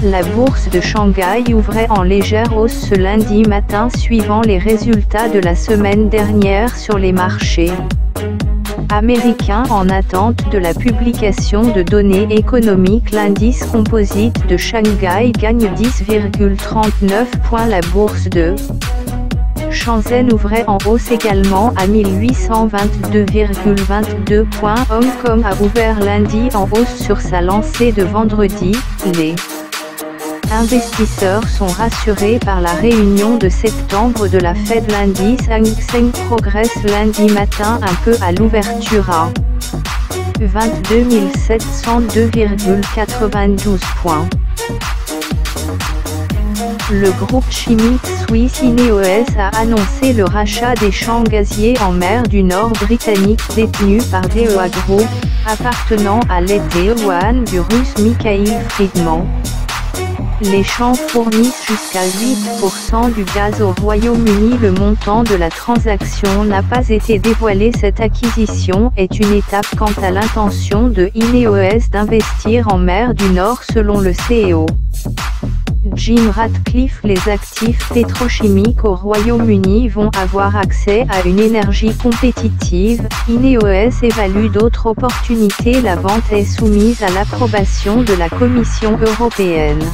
La bourse de Shanghai ouvrait en légère hausse ce lundi matin suivant les résultats de la semaine dernière sur les marchés américains en attente de la publication de données économiques. L'indice composite de Shanghai gagne 10,39 points. La bourse de Shenzhen ouvrait en hausse également à 1822,22 points. Hong Kong a ouvert lundi en hausse sur sa lancée de vendredi. Les investisseurs sont rassurés par la réunion de septembre de la Fed. L'indice Hang Seng progresse lundi matin un peu à l'ouverture à 22 702,92 points. Le groupe chimique suisse INEOS a annoncé le rachat des champs gaziers en mer du Nord britannique détenus par DEA Group, appartenant à l'État du russe Mikhail Friedman. Les champs fournissent jusqu'à 8% du gaz au Royaume-Uni. Le montant de la transaction n'a pas été dévoilé. Cette acquisition est une étape quant à l'intention de INEOS d'investir en mer du Nord selon le CEO Jim Ratcliffe. Les actifs pétrochimiques au Royaume-Uni vont avoir accès à une énergie compétitive. INEOS évalue d'autres opportunités. La vente est soumise à l'approbation de la Commission européenne.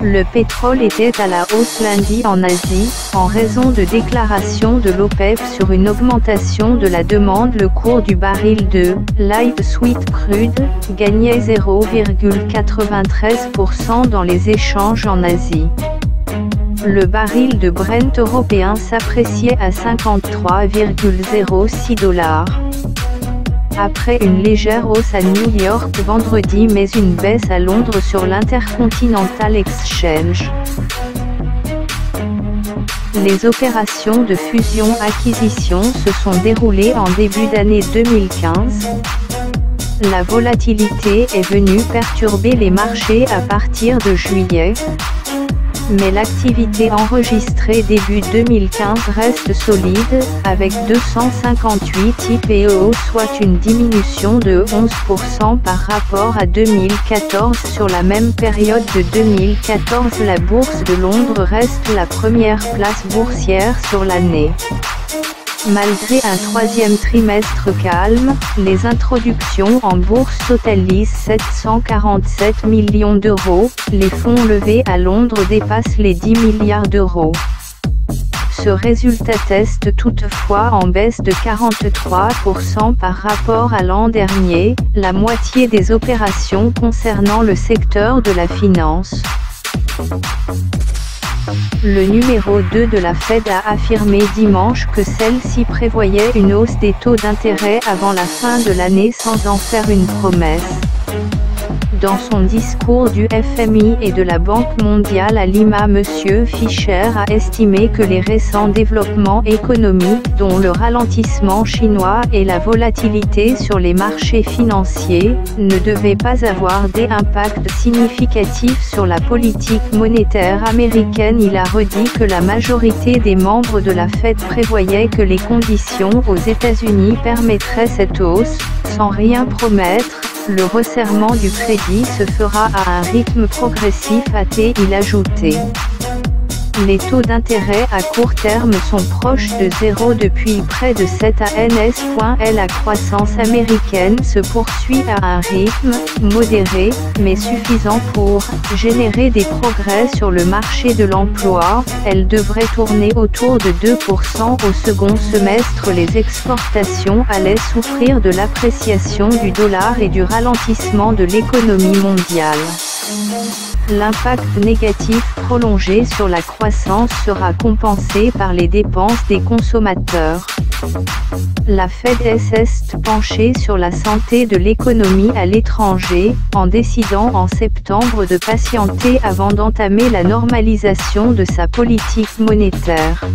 Le pétrole était à la hausse lundi en Asie, en raison de déclarations de l'OPEP sur une augmentation de la demande. Le cours du baril de light sweet crude gagnait 0,93% dans les échanges en Asie. Le baril de Brent européen s'appréciait à 53,06 $. Après une légère hausse à New York vendredi mais une baisse à Londres sur l'Intercontinental Exchange. Les opérations de fusion-acquisition se sont déroulées en début d'année 2015. La volatilité est venue perturber les marchés à partir de juillet. Mais l'activité enregistrée début 2015 reste solide, avec 258 IPO, soit une diminution de 11% par rapport à 2014. Sur la même période de 2014, la bourse de Londres reste la première place boursière sur l'année. Malgré un troisième trimestre calme, les introductions en bourse totalisent 747 millions €. Les fonds levés à Londres dépassent les 10 milliards €. Ce résultat teste toutefois en baisse de 43% par rapport à l'an dernier, la moitié des opérations concernant le secteur de la finance. Le numéro 2 de la Fed a affirmé dimanche que celle-ci prévoyait une hausse des taux d'intérêt avant la fin de l'année sans en faire une promesse. Dans son discours du FMI et de la Banque mondiale à Lima, M. Fischer a estimé que les récents développements économiques, dont le ralentissement chinois et la volatilité sur les marchés financiers, ne devaient pas avoir d'impact significatif sur la politique monétaire américaine. Il a redit que la majorité des membres de la Fed prévoyaient que les conditions aux États-Unis permettraient cette hausse, sans rien promettre. Le resserrement du crédit se fera à un rythme progressif, a-t-il ajouté. Les taux d'intérêt à court terme sont proches de zéro depuis près de 7 ans. La croissance américaine se poursuit à un rythme modéré, mais suffisant pour générer des progrès sur le marché de l'emploi. Elle devrait tourner autour de 2% au second semestre. Les exportations allaient souffrir de l'appréciation du dollar et du ralentissement de l'économie mondiale. L'impact négatif prolongé sur la croissance sera compensé par les dépenses des consommateurs. La Fed s'est penchée sur la santé de l'économie à l'étranger, en décidant en septembre de patienter avant d'entamer la normalisation de sa politique monétaire.